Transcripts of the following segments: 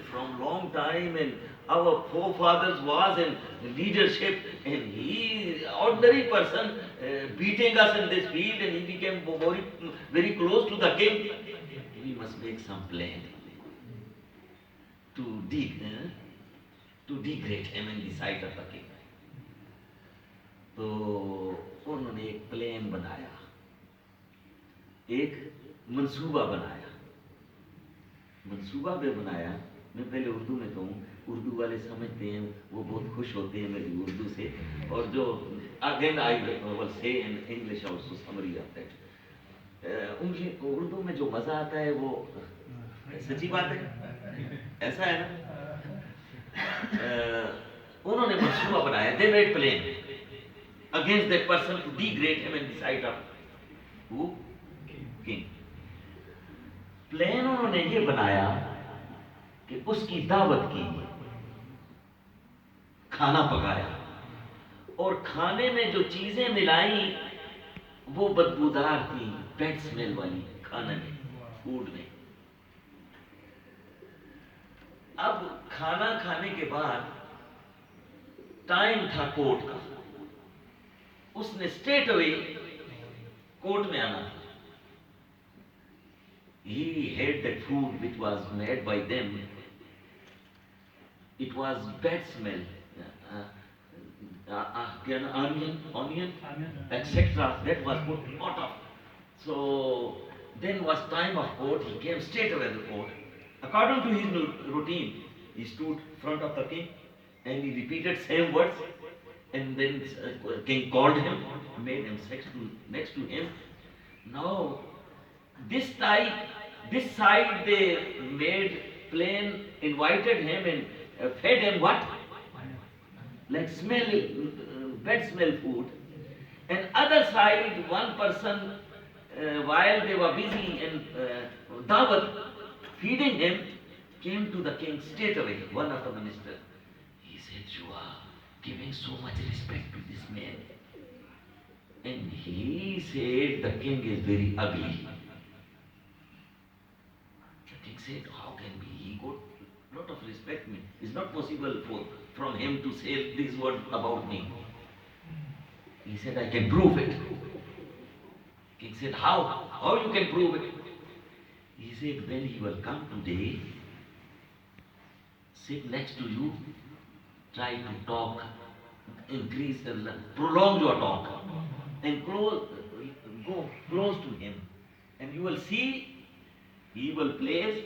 from long time, and our forefathers was in leadership, and he, ordinary person, beating us in this field, and he became very, very close to the king. We must make some plan to degrade him in the sight of the king. तो उन्होंने एक plan बनाया, एक मंसूबा बनाया। मंसूबा भी बनाया, मैं पहले उर्दू में कहूँ, उर्दू वाले समझते हैं, वो बहुत खुश होते हैं मेरी उर्दू से, और जो again I will say in English also summary of that. Urdu में जो मज़ा आता है वो सच्ची बात है, ऐसा है ना। उन्होंने मंसूबा बनाया, they made plan against that person to degrade him in the sight of who? King. Plan उन्होंने ये बनाया कि उसकी दावत की, खाना पकाया, और खाने में जो चीजें मिलाई वो बदबूदार थी, बैड स्मेल वाली खाने में, फूड में। अब खाना खाने के बाद टाइम था कोर्ट का, उसने स्ट्रेट अवे कोर्ट में आना था। He had that food which was made by them. It was bad smell, onion, etc. That was put lot of. So then was time of court. He came straight away to court. According to his routine, he stood in front of the king and he repeated same words. And then king called him, made him next to him. Now, this side they made plain, invited him and fed him what? Like bad smell food. And other side, one person, while they were busy in dawat, feeding him, came to the king straight away, one of the ministers. He said, "You are giving so much respect to this man." And he said, "The king is very ugly." The king said, "How can be? He got lot of respect me. It's not possible from him to say these words about me." He said, "I can prove it." King said, "How? How you can prove it?" He said, "When he will come today, sit next to you, try to talk, prolong your talk, and go close to him, and you will see he will place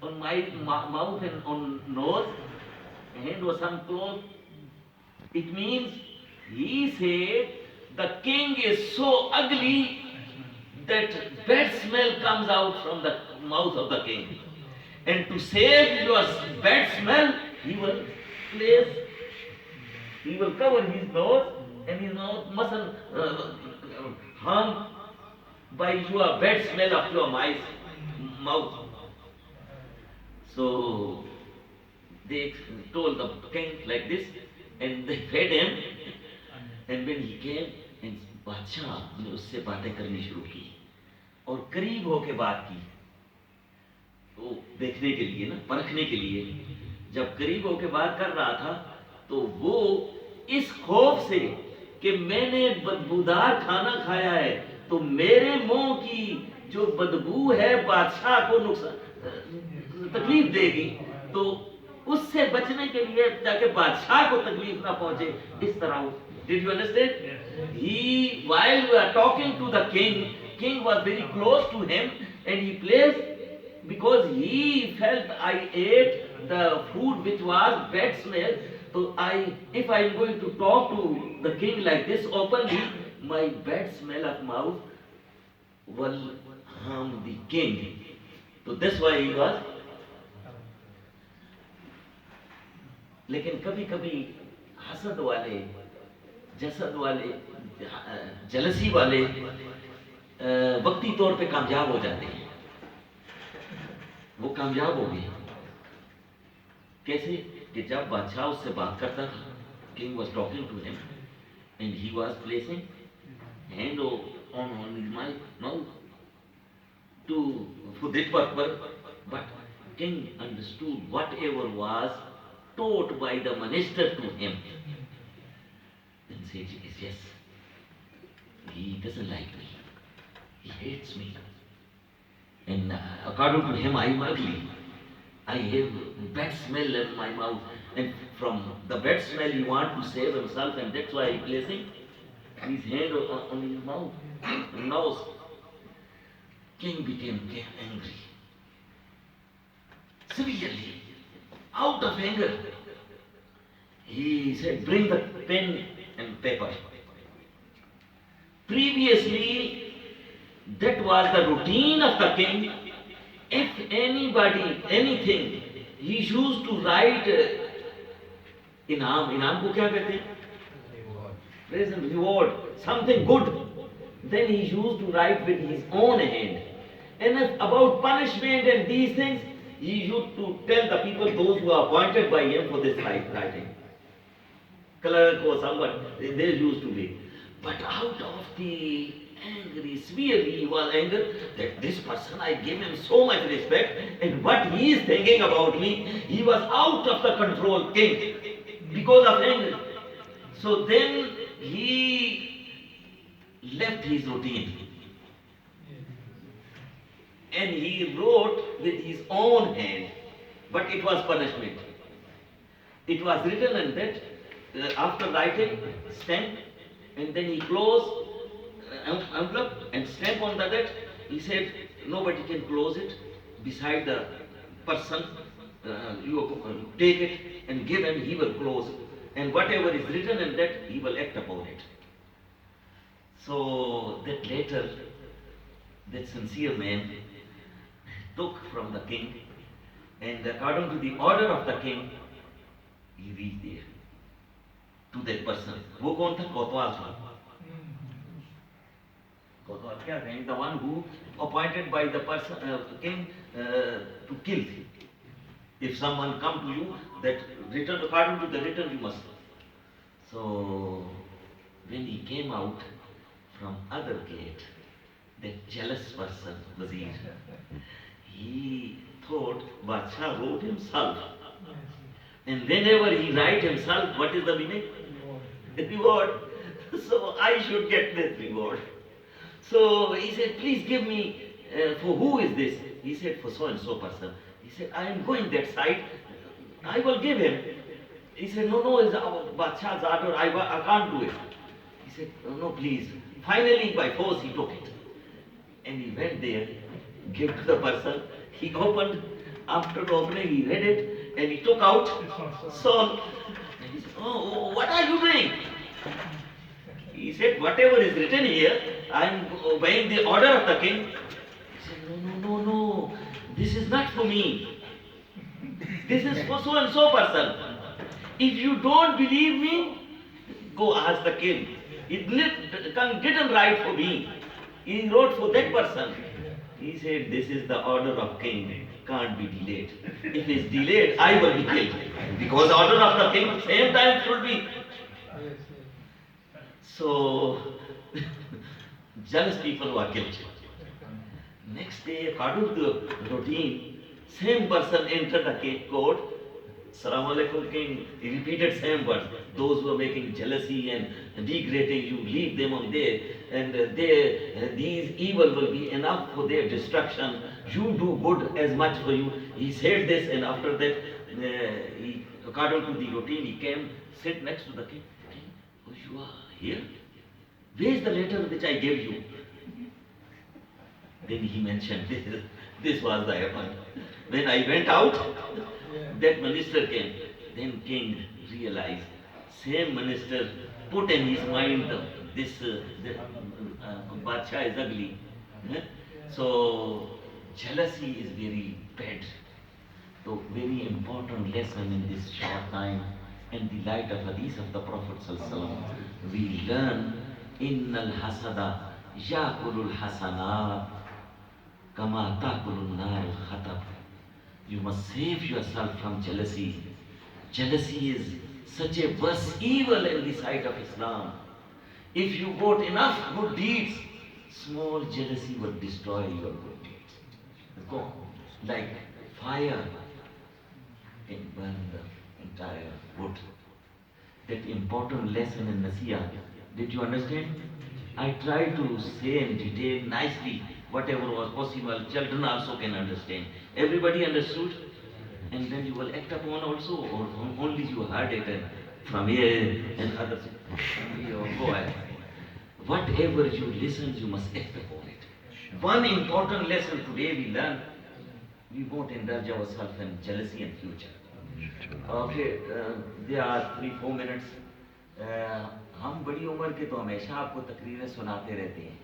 on my mouth and on nose, hand or some cloth." It means he said the king is so ugly that bad smell comes out from the mouth of the king. And to save your bad smell, he will cover his nose, and his nose mustn't harm by your bad smell of your mouth. So they told the king like this, and they fed him. And when he came, and बादशाह ने उससे बातें करनी शुरू की, और करीब होके बात की, तो देखने के लिए ना, परखने के लिए। जब करीब होके बात कर रहा था, तो वो इस खौफ से कि मैंने बदबूदार खाना खाया है, तो मेरे मुंह की जो बदबू है बादशाह को नुकसान तकलीफ देगी, तो उससे बचने के लिए ताकि बादशाह को तकलीफ ना पहुंचे, इस तरह। Did you understand? He, while we are talking to the king was very close to him, and he placed, because he felt I ate the food which was bad smell, so if I am going to talk to the king like this openly, my bad smell of mouth will harm the king. So that's why he was. लेकिन कभी कभी हसद वाले, जसद वाले, जलसी वाले वक्ती तौर पे कामयाब हो जाते हैं। वो कामयाब हो गए। कैसे? कि जब बादशाह उससे बात करता था, king was talking to him and he was placing hand on his mouth, to for that purpose, but king understood whatever was taught by the minister to him. Then said, yes, he doesn't like me. He hates me. And according to him, I am ugly. I have bad smell in my mouth. And from the bad smell, he wants to save himself, and that's why he placing his hand on his mouth and nose. King became angry. Severely, out of anger, he said, bring the pen and paper. Previously, that was the routine of the king. If anybody, anything, he used to write inam ko kya kehte hain? Present, reward, something good. Then he used to write with his own hand. And about punishment and these things, he used to tell the people, those who are appointed by him for this writing. Clerk or someone, they used to be. But out of the angry, severely he was angry that this person, I gave him so much respect, and what he is thinking about me, he was out of the control, king, because of anger. So then he left his routine. And he wrote with his own hand, but it was punishment. It was written in that, after writing, stamp, and then he closed envelope and stamp on that. He said, nobody can close it beside the person. You take it and give him, he will close. And whatever is written in that, he will act upon it. So that later, that sincere man took from the king, and according to the order of the king, he reached there to that person. वो कौन था? कोतवाल था. कोतवाल क्या था? The one who appointed by the person king to kill. If someone come to you, that return, according to the return you must. So when he came out from other gate, that jealous person, Wazir, he thought Badshah wrote himself. And whenever he write himself, what is the meaning? Reward. So I should get that reward. So he said, please give me, for who is this? He said, for so and so person. He said, I am going that side, I will give him. He said, no, it's Badshah's order, I can't do it. He said, no, please. Finally, by force, he took it. And he went there, gave to the person, he opened, after opening, he read it, and he took out Saul. And he said, oh, what are you doing? He said, whatever is written here, I am obeying the order of the king. He said, no, this is not for me. This is for so and so person. If you don't believe me, go ask the king. It didn't write for me. He wrote for that person. He said, this is the order of king, can't be delayed. If it's delayed, I will be killed. Because order of the king, same time should be. So, jealous people were killed. Next day, according to the routine, same person entered the court. Salaam alaikum king, he repeated same words. Those who are making jealousy and degrading you, leave them on there. And these evil will be enough for their destruction. You do good as much for you. He said this, and after that, according to the routine, he came, sit next to the king. King, oh, you are here? Where is the letter which I gave you? Then he mentioned this was the happen. When I went out, that minister came. Then king realized, same minister put in his mind this Badshah is ugly. So jealousy is very bad. So very important lesson in this short time. In the light of hadith of the Prophet ﷺ, we learn innal hasada yakulul hasanat kama takulun nar khatab. You must save yourself from jealousy. Jealousy is such a worse evil in the sight of Islam. If you got enough good deeds, small jealousy will destroy your good deeds. Go like fire can burn the entire wood. That important lesson in Nasiya. Did you understand? I tried to say in detail nicely whatever was possible. Children also can understand. Everybody understood? And then you will act upon also, or only you heard it from here and others. Go ahead. Whatever you listen, you must act upon it. One important lesson today we learn, we won't indulge ourselves in jealousy in future. Okay, there are 3-4 minutes. हम बड़ी उम्र के तो हमेशा आपको तकरीरें सुनाते रहते हैं